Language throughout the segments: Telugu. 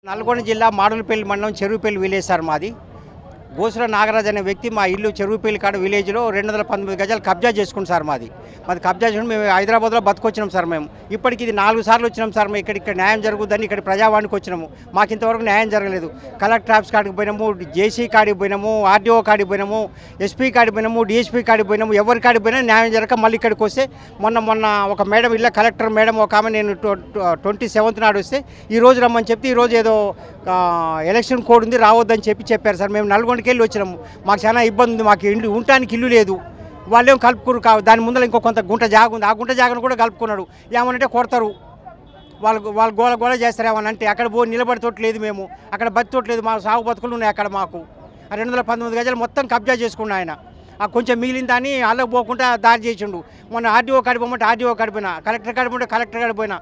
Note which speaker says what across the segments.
Speaker 1: నల్గొండ జిల్లా మాడులపల్లి మండలం చెరువుపల్లి విలేజ్ సార్ మాది. గోసుల నాగరాజు అనే వ్యక్తి మా ఇల్లు చెరువుపల్లి కాడ విలేజ్లో 219 గజాలు కబ్జా చేసుకుని సార్ మాది కబ్జా చేసుకుని మేము హైదరాబాద్లో బతుకొచ్చినాం సార్. మేము ఇప్పటికి ఇది 4 సార్లు వచ్చినాం సార్. మేము ఇక్కడ న్యాయం జరుగుద్దని ఇక్కడ ప్రజావాణికి వచ్చినాము. మాకు ఇంతవరకు న్యాయం జరగలేదు. కలెక్టర్ ఆఫీస్ కాడికి పోయినాము, జేసీ కాడికి పోయినాము, ఆర్డీఓ కాడికి పోయినాము, ఎస్పీ కాడికి పోయినాము, డిఎస్పీ కాడికి పోయినాము. ఎవరి కాడికి పోయినా న్యాయం జరగక మళ్ళీ ఇక్కడికి వస్తే మొన్న ఒక మేడం ఇలా కలెక్టర్ మేడం ఒక ఆమె నేను 27th నాడు వస్తే ఈరోజు రమ్మని చెప్తే ఈరోజు ఏదో ఎలక్షన్ కోడ్ ఉంది రావద్దని చెప్పారు సార్. మేము నల్గొండకి వెళ్ళి వచ్చినాము. మాకు చాలా ఇబ్బంది ఉంది. మాకు ఇల్లు ఉండటానికి ఇల్లు లేదు. వాళ్ళేమో కలుపుకురు దాని ముందర ఇంకో కొంత గుంట జాగ ఉంది. ఆ గుంట జాగను కూడా కలుపుకున్నాడు. ఏమనంటే కొడతారు, వాళ్ళు గోల చేస్తారు. ఏమనంటే అక్కడ నిలబడితోట్లేదు, మేము అక్కడ బతితోట్లేదు. మా సాగు బతుకులు ఉన్నాయి అక్కడ. మాకు 219 గజాలు మొత్తం కబ్జా చేసుకున్నా ఆయన. కొంచెం మిగిలిందని వాళ్ళకి పోకుండా దారి చేసిండు. మొన్న ఆర్డీఓ కాడిపోమంటే ఆర్డీఓ కాడిపోయినా, కలెక్టర్ కాడిపోతే కలెక్టర్ కాడిపోయినా,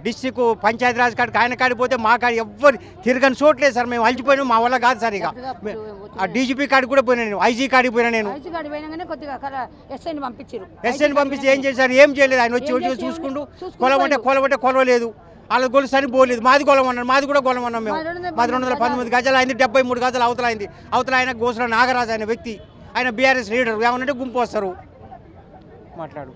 Speaker 1: డిస్టిక్ పంచాయతీరాజ్ కాడికి ఆయన కాడిపోతే మా కాడి ఎవ్వరు తిరగని చోట్లేదు సార్. మేము అలిచిపోయినాం, మా వల్ల కాదు సార్. ఇక ఆ డీజీపీ కాడికి కూడా పోయినా, నేను ఐజీ కాడికి పోయినా. నేను ఎస్ఐని పంపించి ఏం చేశారు? ఏం చేయలేదు. ఆయన వచ్చి చూసుకుంటూ కొలవంటే కొలవలేదు. వాళ్ళ గొలుసని పోలేదు. మాది గొలం అన్నారు, మాది కూడా గొలం అన్నాం మేము. మాది 219 గజాలు అయింది, 73 గజాలు అవతల అయింది. అవతల ఆయన గోసుల నాగరాజు అనే వ్యక్తి, ఆయన బీఆర్ఎస్ లీడర్. ఏమనంటే గుంపు వస్తారు మాట్లాడు.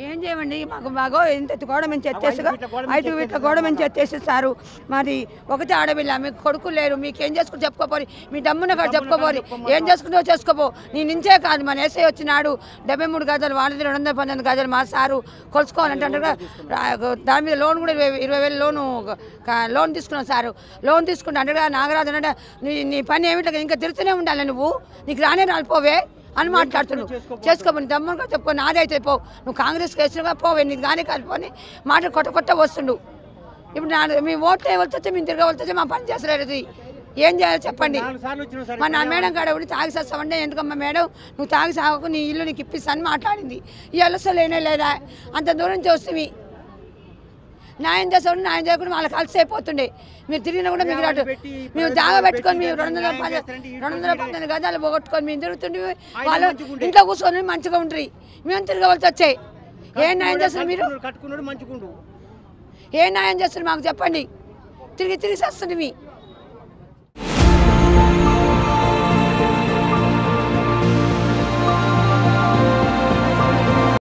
Speaker 2: ఏం చేయమండి, మాకు ఇంత గోడ మేము చెత్తేసిగా 5 ఫీట్ల గోడ మేము చెత్తేసేసారు. మరి ఒకటే ఆడపిల్ల, మీకు కొడుకు లేరు, మీకు ఏం చేసుకుని చెప్పుకోపోరి, మీ డమ్మున కాదు చెప్పుకోపోరి, ఏం చేసుకుంటో చేసుకోపో. నీ నుంచే కాదు, మన ఏసై వచ్చినాడు 73 గజాలు, వాళ్ళది 219 గజాలు. మా సారు కొలుసుకోవాలంటే దాని మీద లోన్ కూడా 20,000 లోన్ తీసుకున్నాం సారు. లోన్ తీసుకుంటే అంటే నాగరాజు అంటే నీ పని ఏమిటో ఇంకా తిరుగుతూనే ఉండాలి, నువ్వు నీకు రానిపోవే అని మాట్లాడుతున్నావు. చేసుకోమని దమ్ముగా చెప్పుకో, నాదైతే పో, నువ్వు కాంగ్రెస్కి వేసినగా పోవే, నీకు కానీ కలిపోని మాట కొట్ట వస్తుండు. ఇప్పుడు మీ ఓట్లు ఎవరితో మేము తిరగవలతో మా పని చేసలేదు. ఏం చేయాలో చెప్పండి. మా నా మేడం కాడ ఉండి తాగి చేస్తామంటే, ఎందుకమ్మా మేడం నువ్వు తాగి సాగకు, నీ ఇల్లు నీకు ఇప్పిస్తాను మాట్లాడింది. ఈ అలస లేనే లేదా, అంత దూరం చూస్తే న్యాయం చేసేవాడు న్యాయం చేయకుండా వాళ్ళకి కలిసి అయిపోతుండే. మీరు తిరిగినా కూడా మీకు రాదు. మేము జాగా పెట్టుకొని మేము 219 గజాలు పోగొట్టుకొని మేము తిరుగుతుండే. వాళ్ళు ఇంట్లో కూర్చొని మంచిగా ఉంటుంది, మేము తిరగవలసి వచ్చాయి. ఏ న్యాయం చేస్తారు మీరు? ఏ న్యాయం చేస్తారు మాకు చెప్పండి. తిరిగి చేస్తుంది మీ